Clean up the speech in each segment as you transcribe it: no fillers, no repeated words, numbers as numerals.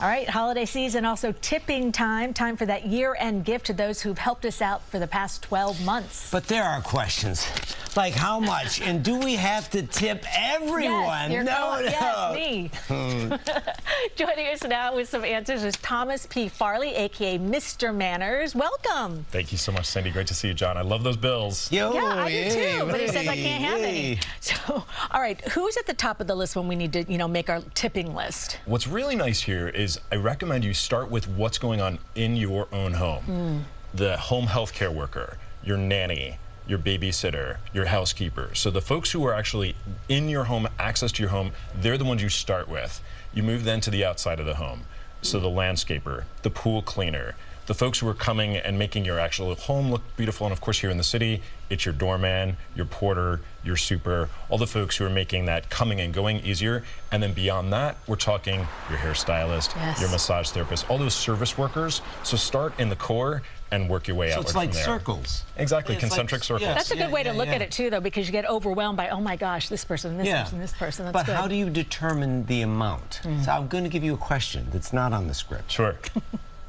All right, holiday season, also tipping time. Time for that year-end gift to those who've helped us out for the past 12 months. But there are questions, like how much, and do we have to tip everyone? Yes, me. Joining us now with some answers is Thomas P. Farley, a.k.a. Mr. Manners. Welcome. Thank you so much, Cindy. Great to see you, John. I love those bills. Yeah, I do too, but he says I can't have any. So, all right, who's at the top of the list when we need to, make our tipping list? What's really nice here is I recommend you start with what's going on in your own home. The home health care worker, your nanny, your babysitter, your housekeeper. So the folks who are actually in your home, access to your home, they're the ones you start with. You move then to the outside of the home. So the landscaper, the pool cleaner, the folks who are coming and making your actual home look beautiful. And of course, here in the city, it's your doorman, your porter, your super, all the folks who are making that coming and going easier. And then beyond that, we're talking your hairstylist, your massage therapist, all those service workers. So start in the core and work your way outward from there. So it's like circles. Exactly, concentric circles. Yes. That's a good way to look at it, too, though, because you get overwhelmed by, oh, my gosh, this person, this person, this person. That's but good. How do you determine the amount? So I'm going to give you a question that's not on the script. Sure.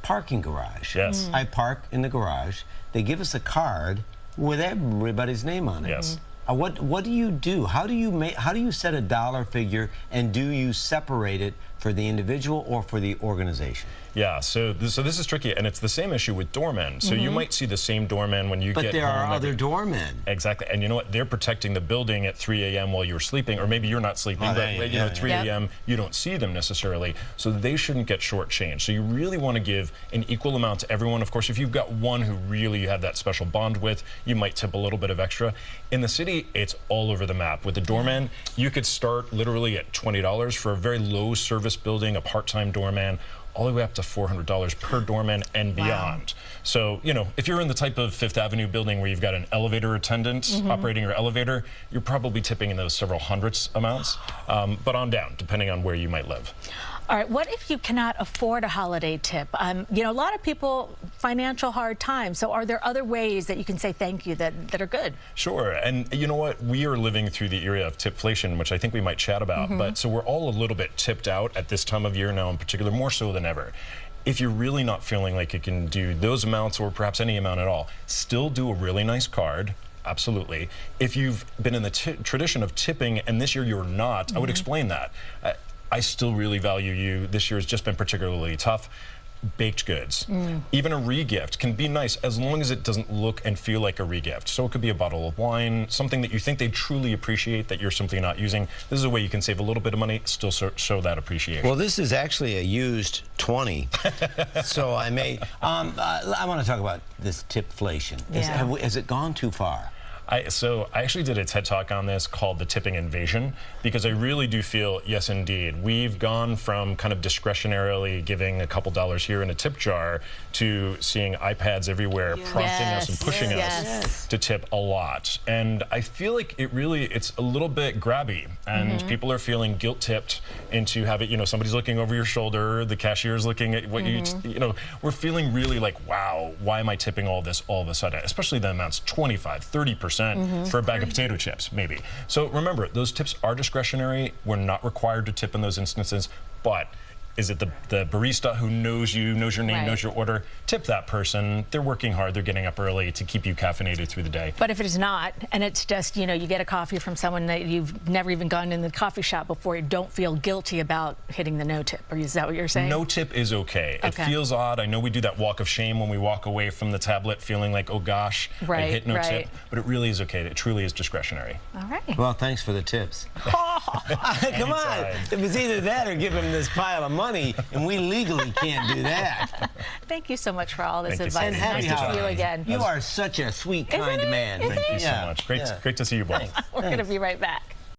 Parking garage. Yes. I park in the garage. They give us a card with everybody's name on it. Yes. What do you do? How do you set a dollar figure, and do you separate it for the individual or for the organization? Yeah, so this is tricky, and it's the same issue with doormen. So you might see the same doorman when you get home. But there are other doormen. Exactly, and you know what? They're protecting the building at 3 a.m. while you're sleeping, or maybe you're not sleeping, but at 3 a.m. you don't see them necessarily, so they shouldn't get shortchanged. So you really want to give an equal amount to everyone. Of course, if you've got one who really you have that special bond with, you might tip a little bit of extra. In the city, it's all over the map. With the doorman, you could start literally at $20 for a very low service building, a part-time doorman, all the way up to $400 per doorman and beyond. So, if you're in the type of Fifth Avenue building where you've got an elevator attendant operating your elevator, you're probably tipping in those several hundreds amounts, but on down, depending on where you might live. All right, what if you cannot afford a holiday tip? A lot of people, financial hard times, so are there other ways that you can say thank you that are good? Sure, and you know what? We are living through the era of tipflation, which I think we might chat about, but so we're all a little bit tipped out at this time of year now in particular, more so than ever. If you're really not feeling like you can do those amounts or perhaps any amount at all, still do a really nice card. Absolutely. If you've been in the tradition of tipping and this year you're not, I would explain that. I still really value you. This year has just been particularly tough. Baked goods. Even a regift can be nice as long as it doesn't look and feel like a regift. So it could be a bottle of wine, something that you think they truly appreciate that you're simply not using. This is a way you can save a little bit of money, still show that appreciation. Well, this is actually a used 20. So I may, I want to talk about this tipflation. Has it gone too far? So I actually did a TED Talk on this called The Tipping Invasion, because I really do feel, yes, indeed, we've gone from kind of discretionarily giving a couple dollars here in a tip jar to seeing iPads everywhere prompting us and pushing us to tip a lot. And I feel like it's a little bit grabby, and people are feeling guilt-tipped into having, somebody's looking over your shoulder, the cashier's looking at what we're feeling really like, wow, why am I tipping all this all of a sudden? Especially the amounts, 25, 30%. For a bag of potato chips, maybe. So remember, those tips are discretionary. We're not required to tip in those instances, but is it the barista who knows you, knows your name, knows your order? Tip that person. They're working hard. They're getting up early to keep you caffeinated through the day. But if it is not, and it's just, you get a coffee from someone that you've never even gone in the coffee shop before, you don't feel guilty about hitting the no tip. Or is that what you're saying? No tip is okay. It feels odd. I know we do that walk of shame when we walk away from the tablet feeling like, oh gosh, I hit no tip. But it really is okay. It truly is discretionary. All right. Well, thanks for the tips. Come on. It was either that or give him this pile of money, and we legally can't do that. Thank you so much for all this advice. And nice to see you again. You are such a sweet, kind man. Thank you so much. Great to see you both. We're going to be right back.